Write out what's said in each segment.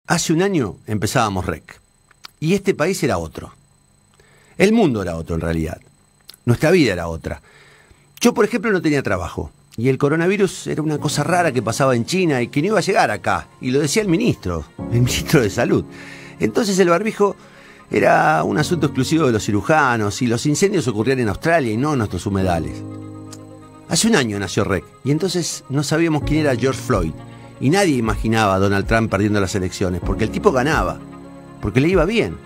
Hace un año empezábamos REC. Y este país era otro. El mundo era otro en realidad. Nuestra vida era otra. Yo, por ejemplo, no tenía trabajo. Y el coronavirus era una cosa rara que pasaba en China y que no iba a llegar acá. Y lo decía el ministro de Salud. Entonces el barbijo era un asunto exclusivo de los cirujanos y los incendios ocurrían en Australia y no en nuestros humedales. Hace un año nació REC y entonces no sabíamos quién era George Floyd. Y nadie imaginaba a Donald Trump perdiendo las elecciones, porque el tipo ganaba, porque le iba bien.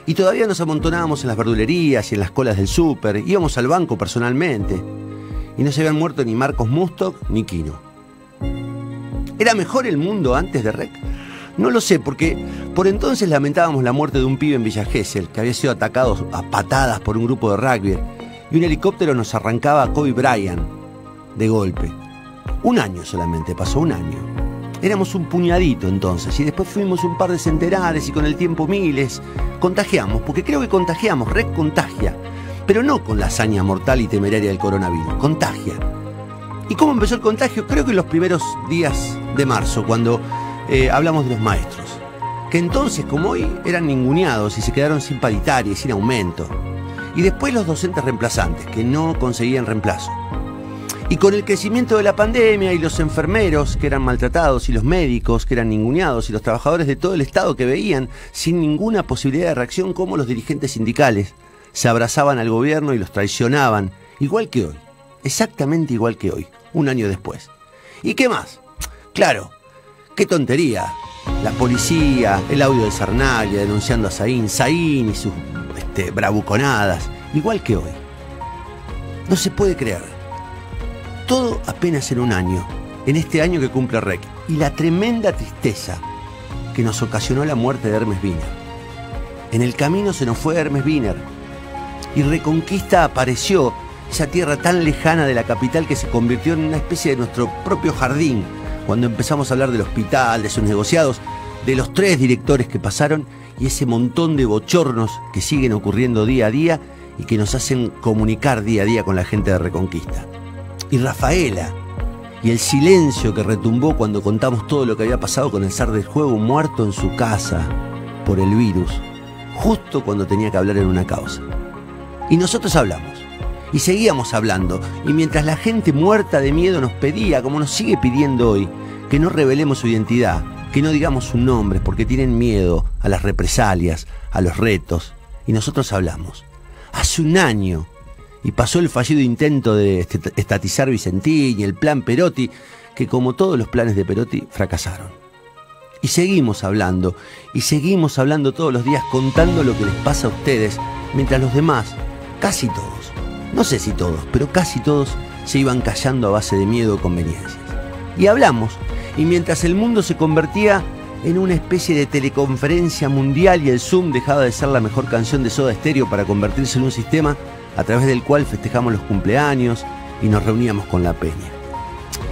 Y todavía nos amontonábamos en las verdulerías y en las colas del súper, íbamos al banco personalmente. Y no se habían muerto ni Marcos Mustok ni Quino. ¿Era mejor el mundo antes de REC? No lo sé, porque por entonces lamentábamos la muerte de un pibe en Villa Gesell, que había sido atacado a patadas por un grupo de rugby, y un helicóptero nos arrancaba a Kobe Bryant de golpe. Un año solamente, pasó un año. Éramos un puñadito entonces, y después fuimos un par de centenares y con el tiempo miles. Contagiamos, porque creo que contagiamos, REC contagia, pero no con la hazaña mortal y temeraria del coronavirus, contagia. ¿Y cómo empezó el contagio? Creo que en los primeros días de marzo, cuando hablamos de los maestros, que entonces, como hoy, eran ninguneados y se quedaron sin paritaria y sin aumento. Y después los docentes reemplazantes, que no conseguían reemplazo. Y con el crecimiento de la pandemia y los enfermeros que eran maltratados y los médicos que eran ninguneados y los trabajadores de todo el Estado que veían sin ninguna posibilidad de reacción cómo los dirigentes sindicales se abrazaban al gobierno y los traicionaban, igual que hoy, exactamente igual que hoy, un año después. ¿Y qué más? Claro, qué tontería. La policía, el audio de Sarnaglia denunciando a Saín y sus bravuconadas, igual que hoy. No se puede creer. Todo apenas en un año, en este año que cumple REC, y la tremenda tristeza que nos ocasionó la muerte de Hermes Wiener. En el camino se nos fue Hermes Wiener, y Reconquista apareció, esa tierra tan lejana de la capital que se convirtió en una especie de nuestro propio jardín, cuando empezamos a hablar del hospital, de sus negociados, de los 3 directores que pasaron, y ese montón de bochornos que siguen ocurriendo día a día y que nos hacen comunicar día a día con la gente de Reconquista. Y Rafaela, y el silencio que retumbó cuando contamos todo lo que había pasado con el zar del juego muerto en su casa por el virus, justo cuando tenía que hablar en una causa. Y nosotros hablamos, y seguíamos hablando, y mientras la gente muerta de miedo nos pedía, como nos sigue pidiendo hoy, que no revelemos su identidad, que no digamos sus nombres porque tienen miedo a las represalias, a los retos, y nosotros hablamos. Hace un año, y pasó el fallido intento de estatizar Vicentín y el plan Perotti, que como todos los planes de Perotti fracasaron. Y seguimos hablando todos los días contando lo que les pasa a ustedes, mientras los demás, casi todos, no sé si todos, pero casi todos, se iban callando a base de miedo o conveniencias. Y hablamos, y mientras el mundo se convertía en una especie de teleconferencia mundial y el Zoom dejaba de ser la mejor canción de Soda Stereo para convertirse en un sistema a través del cual festejamos los cumpleaños y nos reuníamos con la peña.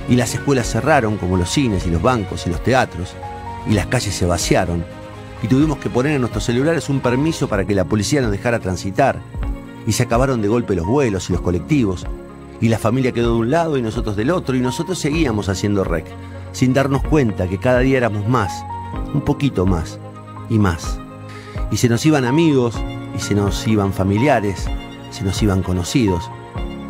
Y las escuelas cerraron, como los cines y los bancos y los teatros, y las calles se vaciaron, y tuvimos que poner en nuestros celulares un permiso para que la policía nos dejara transitar, y se acabaron de golpe los vuelos y los colectivos, y la familia quedó de un lado y nosotros del otro, y nosotros seguíamos haciendo REC, sin darnos cuenta que cada día éramos más, un poquito más, y más. Y se nos iban amigos, y se nos iban familiares, se nos iban conocidos,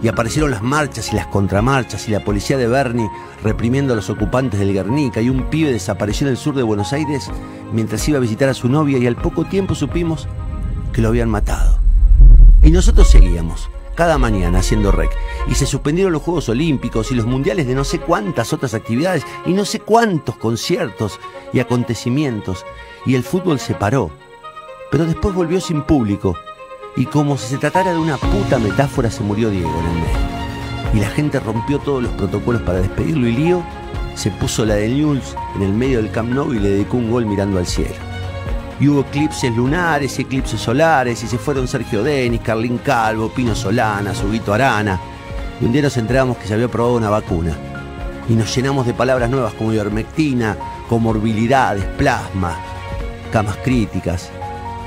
y aparecieron las marchas y las contramarchas y la policía de Bernie reprimiendo a los ocupantes del Guernica, y un pibe desapareció en el sur de Buenos Aires mientras iba a visitar a su novia, y al poco tiempo supimos que lo habían matado. Y nosotros seguíamos, cada mañana haciendo REC, y se suspendieron los Juegos Olímpicos y los mundiales de no sé cuántas otras actividades y no sé cuántos conciertos y acontecimientos, y el fútbol se paró, pero después volvió sin público. Y como si se tratara de una puta metáfora, se murió Diego en el medio. Y la gente rompió todos los protocolos para despedirlo, y Lío se puso la de Newell's en el medio del Camp Nou y le dedicó un gol mirando al cielo. Y hubo eclipses lunares y eclipses solares, y se fueron Sergio Denis, Carlín Calvo, Pino Solana, Huguito Arana. Y un día nos enteramos que se había probado una vacuna. Y nos llenamos de palabras nuevas como ivermectina, comorbilidades, plasma, camas críticas.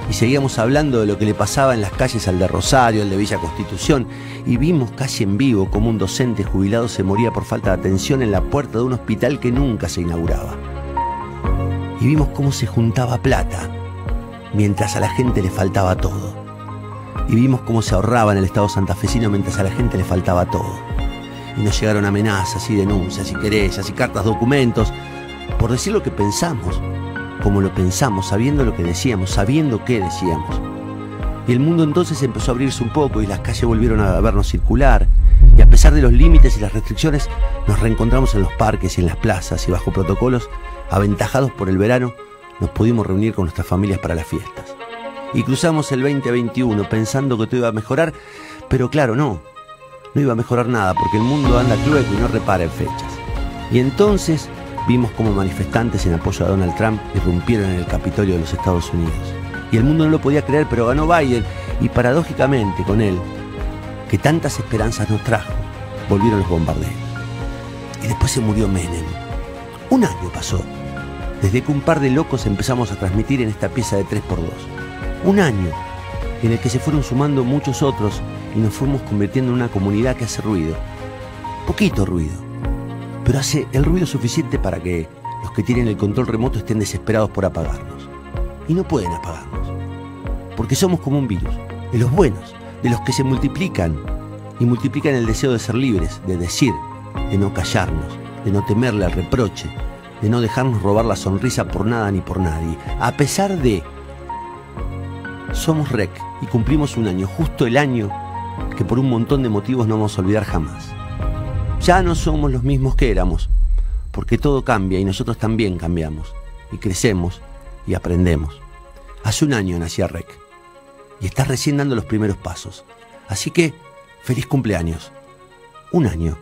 Y seguíamos hablando de lo que le pasaba en las calles al de Rosario, al de Villa Constitución, y vimos casi en vivo cómo un docente jubilado se moría por falta de atención en la puerta de un hospital que nunca se inauguraba. Y y vimos cómo se juntaba plata mientras a la gente le faltaba todo. Y vimos cómo se ahorraba en el Estado santafesino mientras a la gente le faltaba todo. Y nos llegaron amenazas y denuncias y querellas y cartas, documentos, por decir lo que pensamos, como lo pensamos, sabiendo lo que decíamos, sabiendo qué decíamos. Y el mundo entonces empezó a abrirse un poco y las calles volvieron a vernos circular. Y a pesar de los límites y las restricciones, nos reencontramos en los parques y en las plazas y bajo protocolos, aventajados por el verano, nos pudimos reunir con nuestras familias para las fiestas. Y cruzamos el 2021 pensando que todo iba a mejorar, pero claro, no iba a mejorar nada porque el mundo anda clueco y no repara en fechas. Y entonces vimos cómo manifestantes en apoyo a Donald Trump irrumpieron en el Capitolio de los Estados Unidos. Y el mundo no lo podía creer, pero ganó Biden y paradójicamente con él, que tantas esperanzas nos trajo, volvieron los bombardeos. Y después se murió Menem. Un año pasó desde que un par de locos empezamos a transmitir en esta pieza de 3x2. Un año en el que se fueron sumando muchos otros y nos fuimos convirtiendo en una comunidad que hace ruido. Poquito ruido, pero hace el ruido suficiente para que los que tienen el control remoto estén desesperados por apagarnos. Y no pueden apagarnos, porque somos como un virus, de los buenos, de los que se multiplican y multiplican el deseo de ser libres, de decir, de no callarnos, de no temerle al reproche, de no dejarnos robar la sonrisa por nada ni por nadie. A pesar de... Somos REC y cumplimos un año, justo el año que por un montón de motivos no vamos a olvidar jamás. Ya no somos los mismos que éramos, porque todo cambia y nosotros también cambiamos, y crecemos y aprendemos. Hace un año nacía REC y está recién dando los primeros pasos. Así que, feliz cumpleaños. Un año.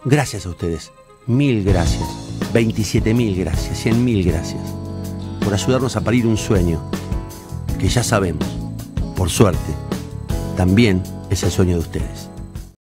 Gracias a ustedes. 1000 gracias. 27.000 gracias. 100.000 gracias. Por ayudarnos a parir un sueño que ya sabemos, por suerte, también es el sueño de ustedes.